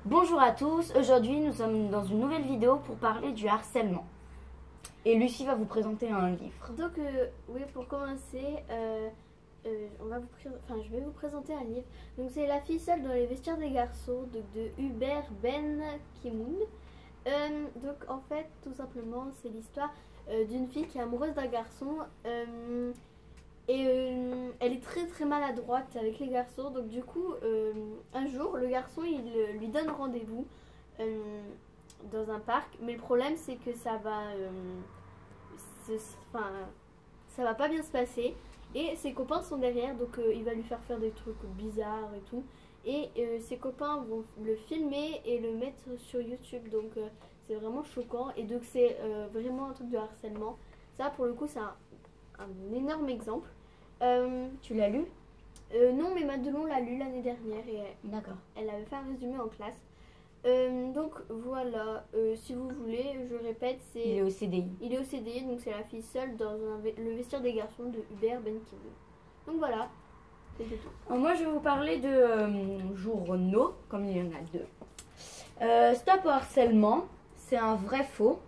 Bonjour à tous, aujourd'hui nous sommes dans une nouvelle vidéo pour parler du harcèlement. Et Lucie va vous présenter un livre. Donc oui, pour commencer, je vais vous présenter un livre. Donc c'est La fille seule dans les vestiaires des garçons de Hubert Ben Kimoun. Donc en fait, tout simplement, c'est l'histoire d'une fille qui est amoureuse d'un garçon. Elle est très très maladroite avec les garçons. Donc du coup, un jour, le garçon il lui donne rendez-vous dans un parc. Mais le problème c'est que ça va pas bien se passer. Et ses copains sont derrière, donc il va lui faire des trucs bizarres et tout. Et ses copains vont le filmer et le mettre sur YouTube. Donc c'est vraiment choquant. Et donc c'est vraiment un truc de harcèlement. Ça pour le coup c'est un énorme exemple. Tu l'as lu? Non, mais Madelon l'a lu l'année dernière et D'accord. elle avait fait un résumé en classe. Donc voilà, si vous voulez, je répète, c'est... Il est au CDI. Il est au CDI, donc c'est La fille seule dans le vestiaire des garçons de Hubert Ben Kimoun. Donc voilà, c'était tout. Alors moi je vais vous parler de journaux, comme il y en a deux. Stop au harcèlement, c'est un vrai faux.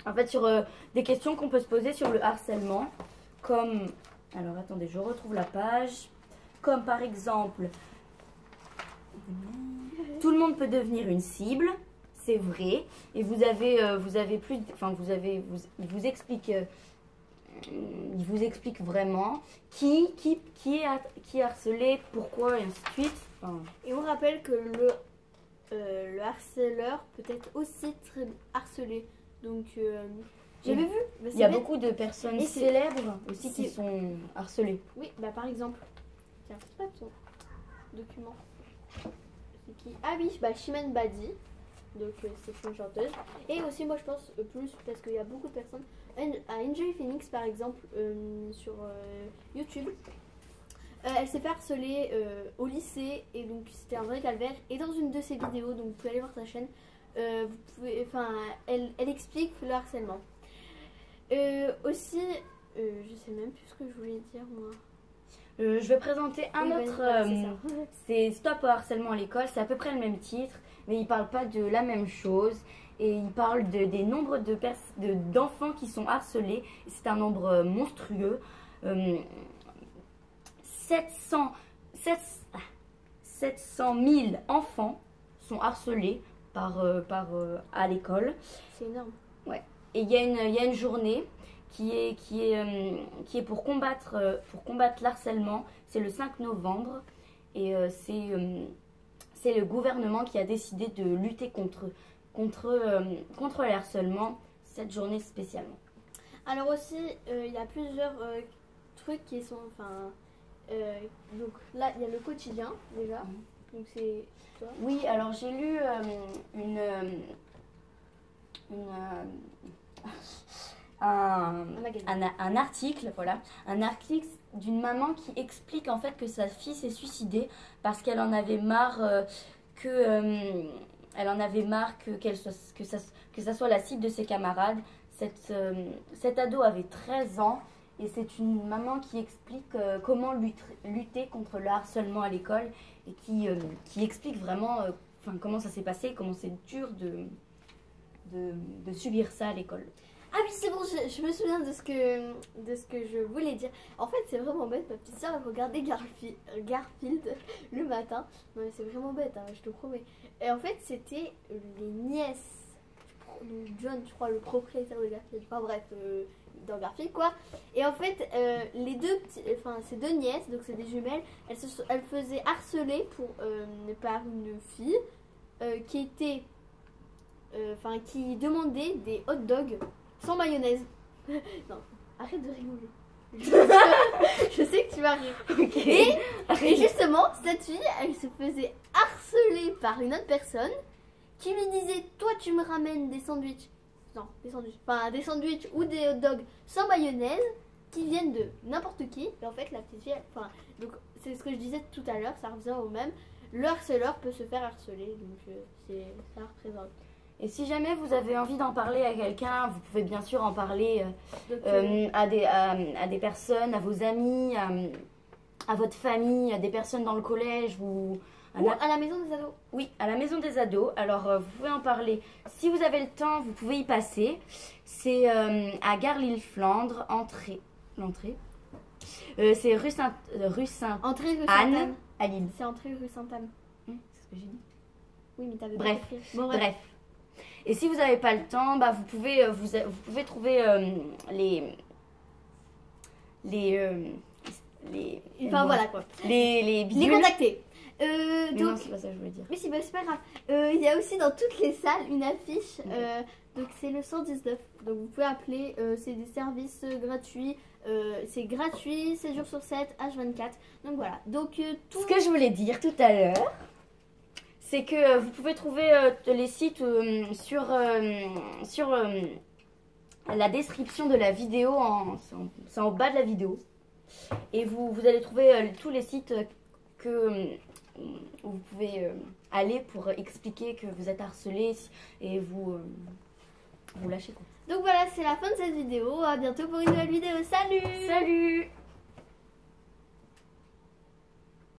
En fait sur des questions qu'on peut se poser sur le harcèlement, comme... Alors attendez, je retrouve la page. Comme par exemple... Tout le monde peut devenir une cible, c'est vrai. Et vous avez plus, enfin il vous explique vraiment qui est harcelé, pourquoi et ainsi de suite. Enfin, Et on rappelle que le harceleur peut être aussi très harcelé. Donc j'avais vu. Bah, il y a beaucoup de personnes et célèbres aussi qui sont harcelées. Oui, bah par exemple, tiens, c'est pas son document. C'est qui? Ah oui, bah Chimène Badi, donc c'est une chanteuse. Et aussi moi je pense plus parce qu'il y a beaucoup de personnes. À Enjoy Phoenix par exemple sur YouTube. Elle s'est fait harceler au lycée et donc c'était un vrai calvaire. Et dans une de ses vidéos, donc vous pouvez aller voir sa chaîne, elle explique le harcèlement. Aussi, je sais même plus ce que je voulais dire moi. Je vais présenter un autre, c'est Stop au harcèlement à l'école, c'est à peu près le même titre, mais il parle pas de la même chose. Et il parle des nombres d'enfants qui sont harcelés. C'est un nombre monstrueux. 700 000 enfants sont harcelés à l'école. C'est énorme. Ouais. Et il y a une journée qui est pour combattre l'harcèlement. C'est le 5 novembre. Et c'est le gouvernement qui a décidé de lutter contre le harcèlement cette journée spécialement. Alors aussi, il y a plusieurs trucs qui sont... donc là, il y a le quotidien déjà. Donc c'est... Oui, alors j'ai lu un article, voilà, un article d'une maman qui explique en fait que sa fille s'est suicidée parce qu'elle en avait marre que ça soit la cible de ses camarades. Cette ado avait 13 ans et c'est une maman qui explique comment lutter contre le harcèlement à l'école et qui explique vraiment comment ça s'est passé, comment c'est dur de subir ça à l'école. Ah oui, c'est bon, je me souviens de ce que je voulais dire. En fait, c'est vraiment bête. Ma petite soeur elle regardait Garfield le matin. Non, mais c'est vraiment bête, hein, je te promets. Et en fait, c'était les nièces. John, je crois, le propriétaire de Garfield. Enfin bref, dans Garfield, quoi. Et en fait, ces deux nièces, donc c'est des jumelles, elles faisaient harceler par une fille qui demandait des hot dogs sans mayonnaise. Non, arrête de rigoler. Je sais que tu vas rire. Okay. Et justement, cette fille, elle se faisait harceler par une autre personne qui lui disait: toi, tu me ramènes des sandwichs. Non, des sandwichs. Enfin, des sandwichs ou des hot dogs sans mayonnaise qui viennent de n'importe qui. Et en fait, la petite fille, donc c'est ce que je disais tout à l'heure, ça revient au même. Le harceleur peut se faire harceler, donc ça représente. Et si jamais vous avez envie d'en parler à quelqu'un, vous pouvez bien sûr en parler à des personnes, à vos amis, à votre famille, à des personnes dans le collège ou Ou à la maison des ados. Oui, à la maison des ados. Alors, vous pouvez en parler. Si vous avez le temps, vous pouvez y passer. C'est à Gare Lille-Flandre, l'entrée. C'est rue Sainte-Anne, Entrée rue Sainte-Anne. à Lille. C'est entrée rue Sainte-Anne. C'est ce que j'ai dit. Oui, mais t'avais Bref. pas compris. Bon, bref. Bref. Et si vous n'avez pas le temps, bah, vous pouvez trouver Enfin voilà quoi. les Les bidules. contacter. Mais Donc, non, c'est pas ça que je voulais dire. oui, c'est pas grave. Il y a aussi dans toutes les salles une affiche. Donc c'est le 119. Donc vous pouvez appeler. C'est des services gratuits. C'est gratuit 7 jours sur 7, H24. Donc voilà. Donc tout. Ce que je voulais dire tout à l'heure, c'est que vous pouvez trouver les sites sur la description de la vidéo. C'est en bas de la vidéo. Et vous allez trouver tous les sites où vous pouvez aller pour expliquer que vous êtes harcelé et vous lâchez quoi. Donc voilà, c'est la fin de cette vidéo. À bientôt pour une nouvelle vidéo. Salut! Salut!